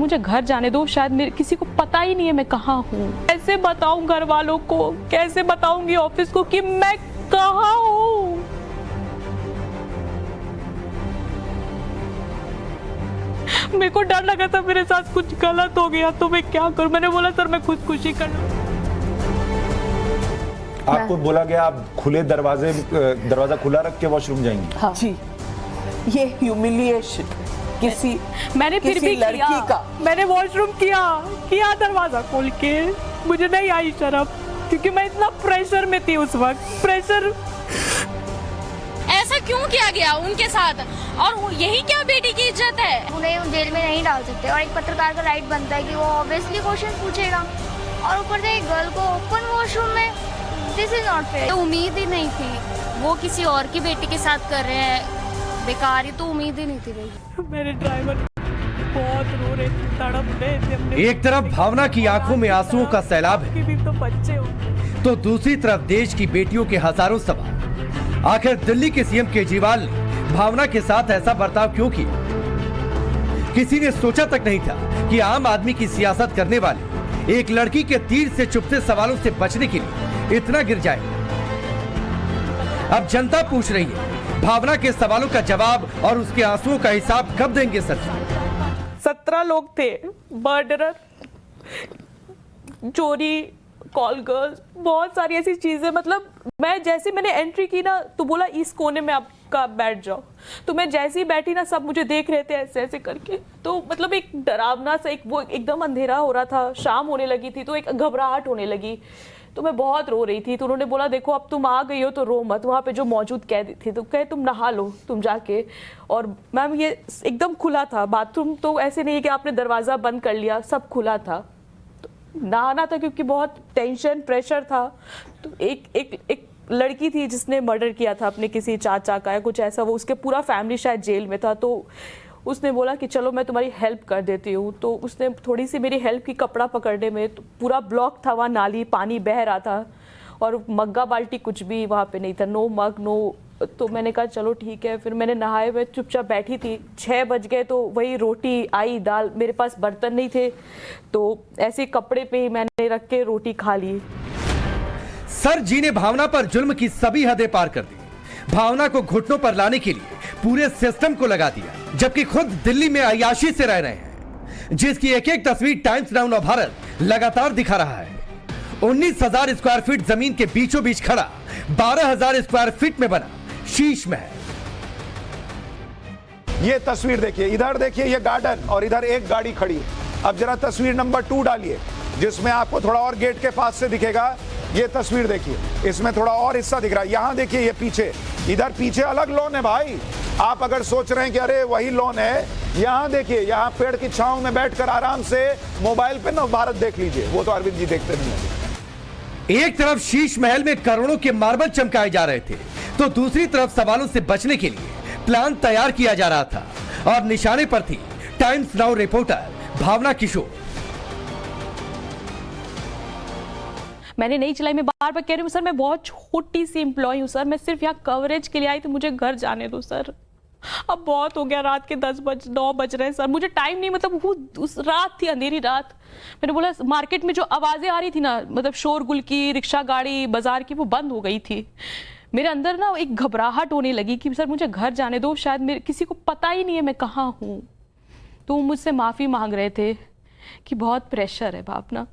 मुझे घर जाने दो, शायद मेरे किसी को पता ही नहीं है मैं कहाँ हूँ। कैसे बताऊँ घर वालों को, कैसे बताऊंगी ऑफिस को कि मैं कहाँ हूँ। मेरे को डर लगा था मेरे साथ कुछ गलत हो गया तो मैं क्या करूँ। मैंने बोला सर मैं खुदकुशी कर लूँ। आपको बोला गया आप खुले दरवाजा खुला रख के वॉशरूम जाएंगी? हाँ जी, ये ह्यूमिलिएशन किसी मैंने फिर भी लड़की का, मैंने वॉशरूम किया दरवाजा खोल के। मुझे नहीं आई शर्म क्योंकि मैं इतना प्रेशर में थी उस वक्त। प्रेशर ऐसा क्यों किया गया उनके साथ, और यही क्या बेटी की इज्जत है? उन्हें जेल में नहीं डाल सकते, और एक पत्रकार का राइट बनता है कि वो ऑब्वियसली क्वेश्चन पूछेगा, और ऊपर से एक गर्ल को ओपन वॉशरूम में, दिस इज नॉट फेयर। तो उम्मीद ही नहीं थी, वो किसी और की बेटी के साथ कर रहे हैं, बेकार ही, तो उम्मीद ही नहीं थी भाई। मेरे ड्राइवर बहुत रो रहे थे, तड़प रहे थे अपने। एक तरफ भावना की आंखों में आंसुओं का सैलाब है, भी तो बच्चे हो, तो दूसरी तरफ देश की बेटियों के हजारों सवाल। आखिर दिल्ली के सीएम केजरीवाल ने भावना के साथ ऐसा बर्ताव क्यों किया? किसी ने सोचा तक नहीं था कि आम आदमी की सियासत करने वाली एक लड़की के तीर से चुभते सवालों से बचने के लिए इतना गिर जाए। अब जनता पूछ रही है, भावना के सवालों का जवाब और उसके आंसुओं का हिसाब कब देंगे सरकार? 17 लोग थे, मर्डरर, चोरी, कॉल गर्ल्स, बहुत सारी ऐसी चीजें। मतलब मैं जैसे मैंने एंट्री की ना तो बोला इस कोने में आपका बैठ जाओ, तो मैं जैसे ही बैठी ना सब मुझे देख रहे थे ऐसे ऐसे करके। तो मतलब एक डरावना सा वो एकदम अंधेरा हो रहा था, शाम होने लगी थी तो एक घबराहट होने लगी, तो मैं बहुत रो रही थी। तो उन्होंने बोला देखो अब तुम आ गई हो तो रो मत। वहाँ पे जो मौजूद कैदी थे तो कहे तुम नहा लो तुम जाके। और मैम ये एकदम खुला था बाथरूम, तो ऐसे नहीं है कि आपने दरवाज़ा बंद कर लिया, सब खुला था। तो नहाना था क्योंकि बहुत टेंशन प्रेशर था। तो एक लड़की थी जिसने मर्डर किया था अपने किसी चाचा का या कुछ ऐसा, वो उसके पूरा फैमिली शायद जेल में था। तो उसने बोला कि चलो मैं तुम्हारी हेल्प कर देती हूँ। तो उसने थोड़ी सी मेरी हेल्प की कपड़ा पकड़ने में। तो पूरा ब्लॉक था वहाँ, नाली, पानी बह रहा था और मग्गा बाल्टी कुछ भी वहाँ पे नहीं था, नो मग नो। तो मैंने कहा चलो ठीक है। फिर मैंने नहाए हुए चुपचाप बैठी थी। 6 बज गए तो वही रोटी आई, दाल, मेरे पास बर्तन नहीं थे तो ऐसे कपड़े पे ही मैंने रख के रोटी खा ली। सर जी ने भावना पर जुल्म की सभी हदें पार कर दी। भावना को घुटनों पर लाने के लिए पूरे सिस्टम को लगा दिया, जबकि खुद दिल्ली में अय्याशी से रह रहे हैं, जिसकी एक एक तस्वीर टाइम्स नाउ भारत लगातार दिखा रहा है। 19,000 स्क्वायर फीट जमीन के बीचों बीच खड़ा 12,000 स्क्वायर फीट में बना शीश महल। ये तस्वीर देखिए, इधर देखिए ये गार्डन और इधर एक गाड़ी खड़ी है। अब जरा तस्वीर नंबर 2 डालिए जिसमें आपको थोड़ा और गेट के पास से दिखेगा। ये तस्वीर देखिए, इसमें थोड़ा और हिस्सा दिख रहा है। यहाँ देखिए ये पीछे, इधर पीछे अलग लॉन है भाई। आप अगर सोच रहे हैं कि अरे वही लॉन है, यहाँ देखिए, यहाँ पेड़ की छांव में बैठकर आराम से मोबाइल पे नव भारत देख लीजिए। वो तो अरविंद जी देखते नहीं है। एक तरफ शीश महल में करोड़ों के मार्बल चमकाए जा रहे थे, तो दूसरी तरफ सवालों से बचने के लिए प्लान तैयार किया जा रहा था और निशाने पर थी टाइम्स नाउ रिपोर्टर भावना किशोर। मैंने नहीं चलाई, मैं बार बार कह रही हूँ सर मैं बहुत छोटी सी एम्प्लॉय हूँ सर, मैं सिर्फ यहाँ कवरेज के लिए आई थी, मुझे घर जाने दो सर। अब बहुत हो गया, रात के 9 बज रहे हैं सर, मुझे टाइम नहीं, मतलब वो उस रात थी, अंधेरी रात। मैंने बोला मार्केट में जो आवाज़ें आ रही थी ना, मतलब शोरगुल की, रिक्शा गाड़ी, बाजार की, वो बंद हो गई थी। मेरे अंदर ना एक घबराहट होने लगी कि सर मुझे घर जाने दो, शायद मेरे किसी को पता ही नहीं है मैं कहाँ हूँ। तो वो मुझसे माफ़ी मांग रहे थे कि बहुत प्रेशर है भावना,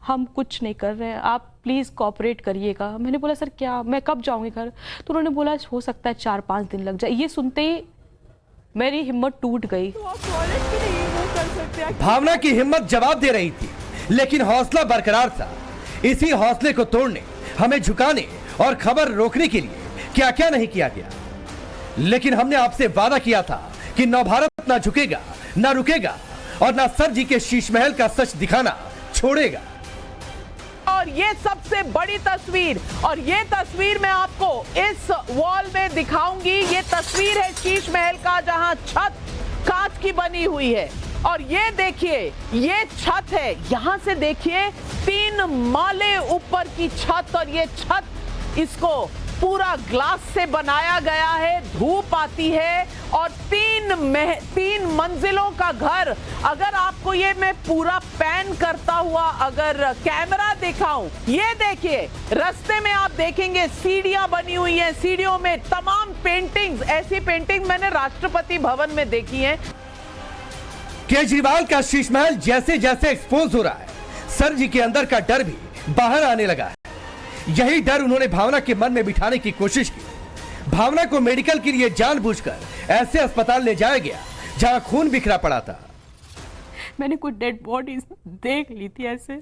हम कुछ नहीं कर रहे हैं, आप प्लीज़ कोऑपरेट करिएगा। मैंने बोला सर क्या, मैं कब जाऊंगी घर? तो उन्होंने बोला हो सकता है 4-5 दिन लग जाए। ये सुनते ही मेरी हिम्मत टूट गई। तो आप कर सकते हैं। भावना की हिम्मत जवाब दे रही थी, लेकिन हौसला बरकरार था। इसी हौसले को तोड़ने, हमें झुकाने और खबर रोकने के लिए क्या क्या नहीं किया गया। लेकिन हमने आपसे वादा किया था कि नव भारत ना झुकेगा, ना रुकेगा और ना सर जी के शीश महल का सच दिखाना छोड़ेगा। और ये सबसे बड़ी तस्वीर, और ये तस्वीर मैं आपको इस वॉल में दिखाऊंगी। ये तस्वीर है शीश महल का, जहां छत कांच की बनी हुई है। और ये देखिए, ये छत है, यहां से देखिए 3 माले ऊपर की छत, और ये छत इसको पूरा ग्लास से बनाया गया है, धूप आती है। और 3 मंजिलों का घर, अगर आपको आपको ये मैं पूरा पैन करता हुआ अगर कैमरा दिखाऊं, ये देखिए रास्ते में आप देखेंगे सीढ़ियां बनी हुई हैं, सीढ़ियों में तमाम पेंटिंग्स, ऐसी पेंटिंग मैंने राष्ट्रपति भवन में देखी है। केजरीवाल का शीश महल जैसे जैसे एक्सपोज हो रहा है, सर जी के अंदर का डर भी बाहर आने लगा है। यही डर उन्होंने भावना के मन में बिठाने की कोशिश की। भावना को मेडिकल के लिए जानबूझकर ऐसे अस्पताल ले जाया गया जहां खून बिखरा पड़ा था। मैंने कुछ डेड बॉडीज देख ली थी ऐसे,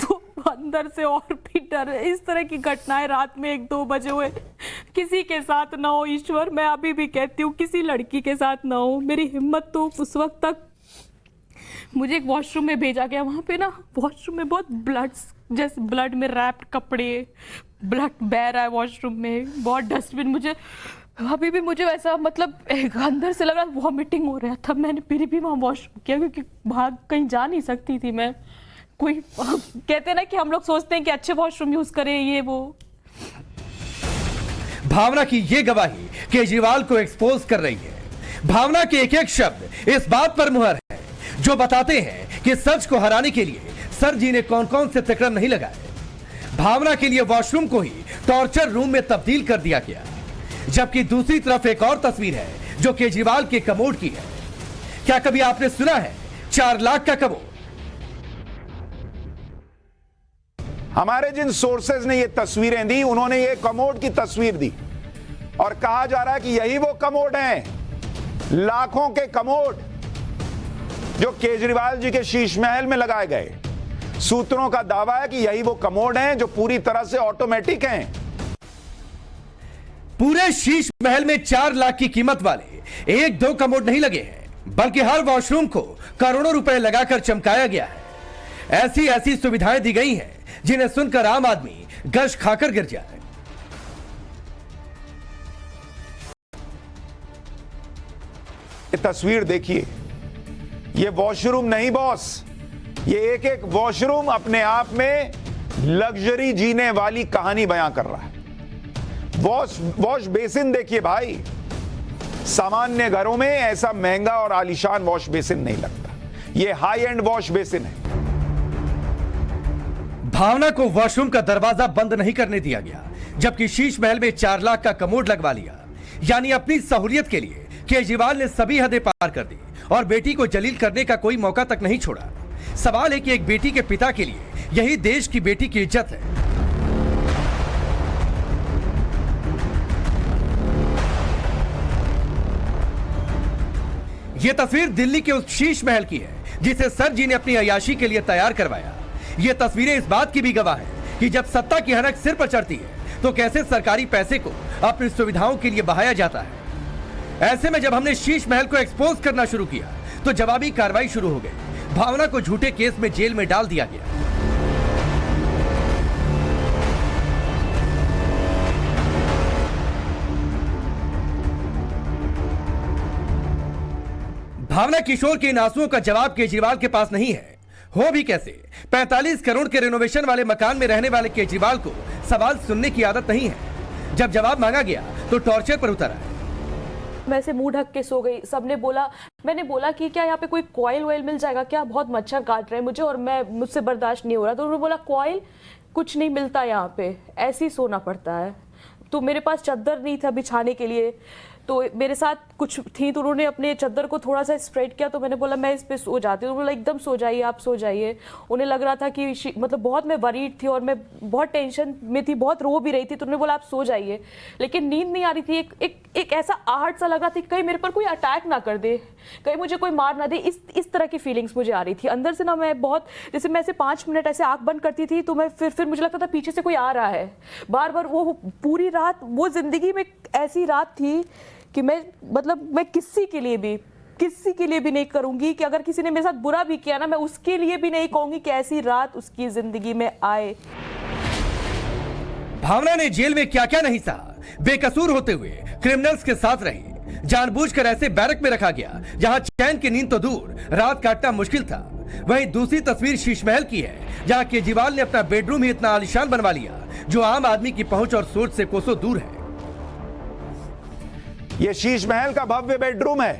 तो अंदर से और भी डर। इस तरह की घटनाएं रात में 1-2 बजे हुए किसी के साथ ना हो ईश्वर, मैं अभी भी कहती हूँ किसी लड़की के साथ ना हो। मेरी हिम्मत तो उस वक्त तक, मुझे एक वॉशरूम में भेजा गया, वहाँ पे ना वॉशरूम में बहुत जैसे ब्लड में रैप्ड कपड़े, ब्लड बह रहा है वॉशरूम में, बहुत डस्टबिन। मुझे अभी भी मुझे वैसा मतलब अंदर से लग रहा वॉमिटिंग हो रहा था। मैंने फिर भी वहाँ वॉशरूम किया क्योंकि भाग कहीं जा नहीं सकती थी मैं। कोई कहते ना कि हम लोग सोचते हैं कि अच्छे वॉशरूम यूज करें, ये वो। भावना की ये गवाही केजरीवाल को एक्सपोज कर रही है। भावना के एक एक शब्द इस बात पर मुहर है जो बताते हैं कि सच को हराने के लिए सर जी ने कौन कौन से तकड़म नहीं लगाए। भावना के लिए वॉशरूम को ही टॉर्चर रूम में तब्दील कर दिया गया, जबकि दूसरी तरफ एक और तस्वीर है जो केजरीवाल के कमोड की है। क्या कभी आपने सुना है 4 लाख का कमोड? हमारे जिन सोर्सेज ने ये तस्वीरें दी, उन्होंने ये कमोड की तस्वीर दी और कहा जा रहा है कि यही वो कमोड हैं, लाखों के कमोड जो केजरीवाल जी के शीश महल में लगाए गए। सूत्रों का दावा है कि यही वो कमोड हैं जो पूरी तरह से ऑटोमेटिक हैं। पूरे शीश महल में 4 लाख की कीमत वाले 1-2 कमोड नहीं लगे हैं, बल्कि हर वॉशरूम को करोड़ों रुपए लगाकर चमकाया गया है। ऐसी ऐसी सुविधाएं दी गई हैं जिन्हें सुनकर आम आदमी गश खाकर गिर जाए। ये तस्वीर देखिए, ये वॉशरूम नहीं बॉस, ये एक एक वॉशरूम अपने आप में लग्जरी जीने वाली कहानी बयां कर रहा है। वॉश बेसिन देखिए भाई, सामान्य घरों में ऐसा महंगा और आलीशान वॉश बेसिन नहीं लगता, ये हाई एंड वॉश बेसिन है। भावना को वॉशरूम का दरवाजा बंद नहीं करने दिया गया, जबकि शीश महल में 4 लाख का कमोड लगवा लिया। यानी अपनी सहूलियत के लिए केजरीवाल ने सभी हदें पार कर दी और बेटी को जलील करने का कोई मौका तक नहीं छोड़ा। सवाल है कि एक बेटी के पिता के लिए यही देश की बेटी की इज्जत है। यह तस्वीर दिल्ली के उस शीश महल की है जिसे सर जी ने अपनी अय्याशी के लिए तैयार करवाया। ये तस्वीरें इस बात की भी गवाह है कि जब सत्ता की हनक सिर पर चढ़ती है तो कैसे सरकारी पैसे को अपनी सुविधाओं के लिए बहाया जाता है। ऐसे में जब हमने शीश महल को एक्सपोज करना शुरू किया तो जवाबी कार्रवाई शुरू हो गई। भावना को झूठे केस में जेल में डाल दिया गया। भावना किशोर के इन आंसुओं का जवाब केजरीवाल के पास नहीं है। हो भी कैसे? 45 करोड़ के रेनोवेशन वाले मकान में रहने वाले केजरीवाल को सवाल सुनने की आदत नहीं है। जब जवाब मांगा गया तो टॉर्चर पर उतर आए। मैं ऐसे मुंह ढक के सो गई। सबने बोला, मैंने बोला कि क्या यहाँ पे कोई कॉइल वॉइल मिल जाएगा क्या, बहुत मच्छर काट रहे हैं मुझे और मुझसे बर्दाश्त नहीं हो रहा। तो उन्होंने बोला कॉइल कुछ नहीं मिलता यहाँ पे, ऐसे ही सोना पड़ता है। तो मेरे पास चादर नहीं था बिछाने के लिए, तो मेरे साथ कुछ थी, तो उन्होंने अपने चादर को थोड़ा सा स्प्रेड किया। तो मैंने बोला मैं इस पे सो जाती हूँ। बोला एकदम सो जाइए, आप सो जाइए। उन्हें लग रहा था कि मतलब बहुत मैं वरीड थी और मैं बहुत टेंशन में थी, बहुत रो भी रही थी। तो उन्होंने बोला आप सो जाइए, लेकिन नींद नहीं आ रही थी। एक ऐसा आहट सा लग रहा था कहीं मेरे पर कोई अटैक ना कर दे, कहीं मुझे कोई मार ना दे। इस तरह की फीलिंग्स मुझे आ रही थी अंदर से ना। मैं बहुत, जैसे मैं ऐसे 5 मिनट ऐसे आंख बंद करती थी तो मैं फिर मुझे लगता था पीछे से कोई आ रहा है बार बार। वो पूरी रात, वो जिंदगी में ऐसी रात थी कि मैं किसी के लिए भी नहीं करूंगी कि अगर किसी ने मेरे साथ बुरा भी किया ना, मैं उसके लिए भी नहीं कहूंगी कि ऐसी रात उसकी जिंदगी में आए। भावना ने जेल में क्या क्या नहीं सहा, बेकसूर होते हुए क्रिमिनल्स के साथ रही। जानबूझकर ऐसे बैरक में रखा गया जहां चैन की नींद तो दूर, रात काटना मुश्किल था। वहीं दूसरी तस्वीर शीश महल की है जहां केजरीवाल ने अपना बेडरूम ही इतना आलीशान बनवा लिया जो आम आदमी की पहुंच और सोच से कोसों दूर है। यह शीश महल का भव्य बेडरूम है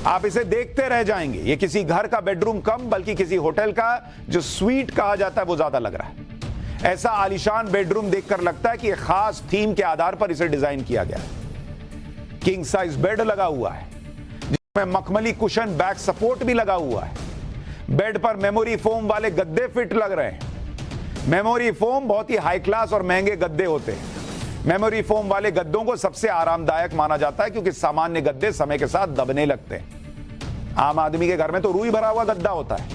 आप इसे देखते रह जाएंगे। ये किसी घर का बेडरूम कम बल्कि किसी होटल का जो स्वीट कहा जाता है वो ज्यादा लग रहा है। ऐसा आलीशान बेडरूम देखकर लगता है कि एक खास थीम के आधार पर इसे डिजाइन किया गया है। किंग साइज बेड लगा हुआ है जिसमें मखमली कुशन बैक सपोर्ट भी लगा हुआ है। बेड पर मेमोरी फोम वाले गद्दे फिट लग रहे हैं। मेमोरी फोम बहुत ही हाई क्लास और महंगे गद्दे होते हैं। मेमोरी फोम वाले गद्दों को सबसे आरामदायक माना जाता है क्योंकि सामान्य गद्दे समय के साथ दबने लगते हैं। आम आदमी के घर में तो रुई भरा हुआ गद्दा होता है,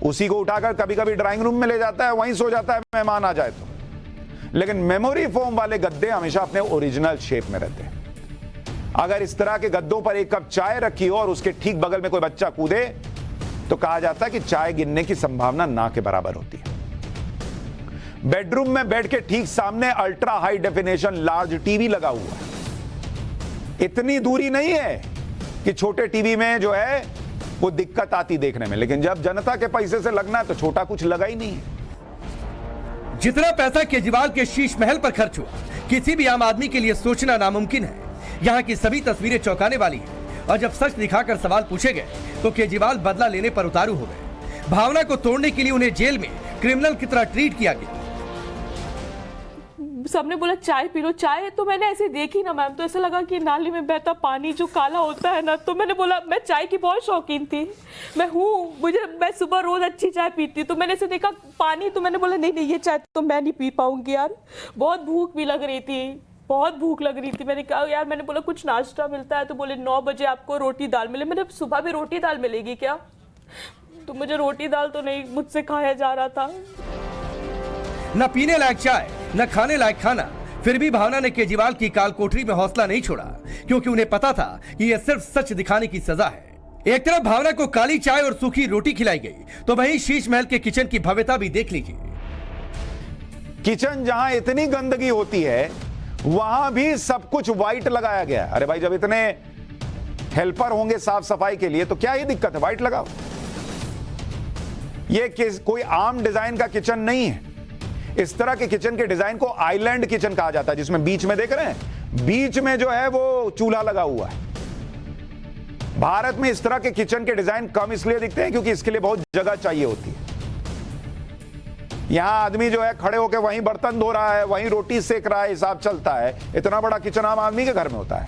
उसी को उठाकर कभी कभी ड्राइंग रूम में ले जाता है, वहीं सो जाता है मेहमान आ जाए तो। लेकिन मेमोरी फोम वाले गद्दे हमेशा अपने ओरिजिनल शेप में रहते हैं। अगर इस तरह के गद्दों पर एक कप चाय रखी हो और उसके ठीक बगल में कोई बच्चा कूदे तो कहा जाता है कि चाय गिरने की संभावना ना के बराबर होती है। बेडरूम में बेड के ठीक सामने ultra high definition large TV लगा हुआ है। इतनी दूरी नहीं है कि छोटे टीवी में जो है वो दिक्कत आती देखने में, लेकिन जब जनता के पैसे से लगना है तो छोटा कुछ लगा ही नहीं है। जितना पैसा केजरीवाल के शीश महल पर खर्च हुआ किसी भी आम आदमी के लिए सोचना नामुमकिन है। यहाँ की सभी तस्वीरें चौंकाने वाली हैं और जब सच दिखाकर सवाल पूछे गए तो केजरीवाल बदला लेने पर उतारू हो गए। भावना को तोड़ने के लिए उन्हें जेल में क्रिमिनल की तरह ट्रीट किया गया। सबने बोला चाय पी लो, चाय तो मैंने ऐसे देखी ना मैम, तो ऐसा लगा कि नाली में बहता पानी जो काला होता है ना, तो मैंने बोला मैं चाय की बहुत शौकीन थी, मैं सुबह रोज अच्छी चाय पीती, तो मैंने ऐसे देखा पानी, तो मैंने बोला नहीं ये चाय तो मैं नहीं पी पाऊंगी यार। बहुत भूख भी लग रही थी, बहुत भूख लग रही थी। मैंने कहा यार, मैंने बोला कुछ नाश्ता मिलता है, तो बोले 9 बजे आपको रोटी दाल मिले। मैंने सुबह भी रोटी दाल मिलेगी क्या? तो मुझे रोटी दाल तो नहीं मुझसे खाया जा रहा था। न पीने लायक चाय न खाने लायक खाना, फिर भी भावना ने केजरीवाल की काल कोठरी में हौसला नहीं छोड़ा क्योंकि उन्हें पता था कि यह सिर्फ सच दिखाने की सजा है। एक तरफ भावना को काली चाय और सूखी रोटी खिलाई गई तो वहीं शीश महल के किचन की भव्यता भी देख लीजिए। किचन जहां इतनी गंदगी होती है वहां भी सब कुछ व्हाइट लगाया गया। अरे भाई, जब इतने हेल्पर होंगे साफ सफाई के लिए तो क्या ये दिक्कत है, व्हाइट लगाओ। ये कोई आम डिजाइन का किचन नहीं है। इस तरह के किचन के डिजाइन को आइलैंड किचन कहा जाता है, जिसमें बीच में देख रहे हैं, बीच में जो है वो चूल्हा लगा हुआ है। भारत में इस तरह के किचन के डिजाइन कम इसलिए दिखते हैं क्योंकि इसके लिए बहुत जगह चाहिए होती है। यहां आदमी जो है खड़े होकर वहीं बर्तन धो रहा है, वहीं रोटी सेक रहा है, हिसाब चलता है। इतना बड़ा किचन आम आदमी के घर में होता है।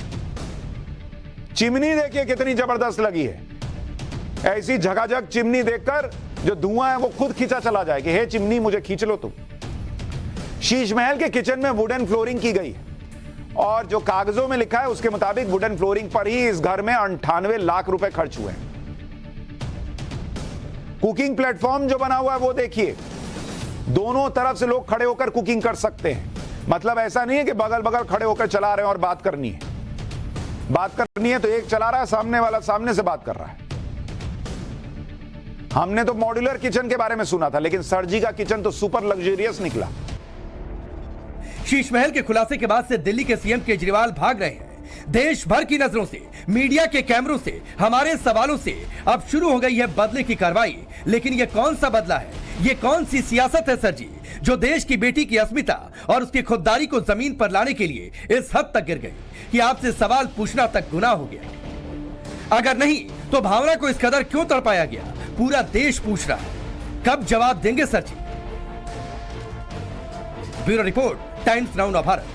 चिमनी देखिए कितनी जबरदस्त लगी है। ऐसी झकाझक चिमनी देखकर जो धुआं है वो खुद खींचा चला जाए कि हे चिमनी मुझे खींच लो तुम। शीश महल के किचन में वुडन फ्लोरिंग की गई और जो कागजों में लिखा है उसके मुताबिक वुडन फ्लोरिंग पर ही इस घर में 98 लाख रुपए खर्च हुए हैं। कुकिंग प्लेटफॉर्म जो बना हुआ है वो देखिए, दोनों तरफ से लोग खड़े होकर कुकिंग कर सकते हैं। मतलब ऐसा नहीं है कि बगल बगल खड़े होकर चला रहे हैं और बात करनी है। बात करनी है तो एक चला रहा है, सामने वाला सामने से बात कर रहा है। हमने तो मॉड्यूलर किचन के बारे में सुना था, लेकिन सर जी का किचन तो सुपर लग्जरियस निकला। शीश महल के खुलासे के बाद से दिल्ली के सीएम केजरीवाल भाग रहे हैं। देश भर की नजरों से, मीडिया के कैमरों से, हमारे सवालों से अब शुरू हो गई है बदले की कार्रवाई। लेकिन यह कौन सा बदला है, ये कौन सी सियासत है सर जी, जो देश की बेटी की अस्मिता और उसकी खुददारी को जमीन पर लाने के लिए इस हद तक गिर गई कि आपसे सवाल पूछना तक गुनाह हो गया? अगर नहीं तो भावना को इस कदर क्यों तड़पाया गया, पूरा देश पूछ रहा है। कब जवाब देंगे sir ji? Bureau report, Times Now Bharat.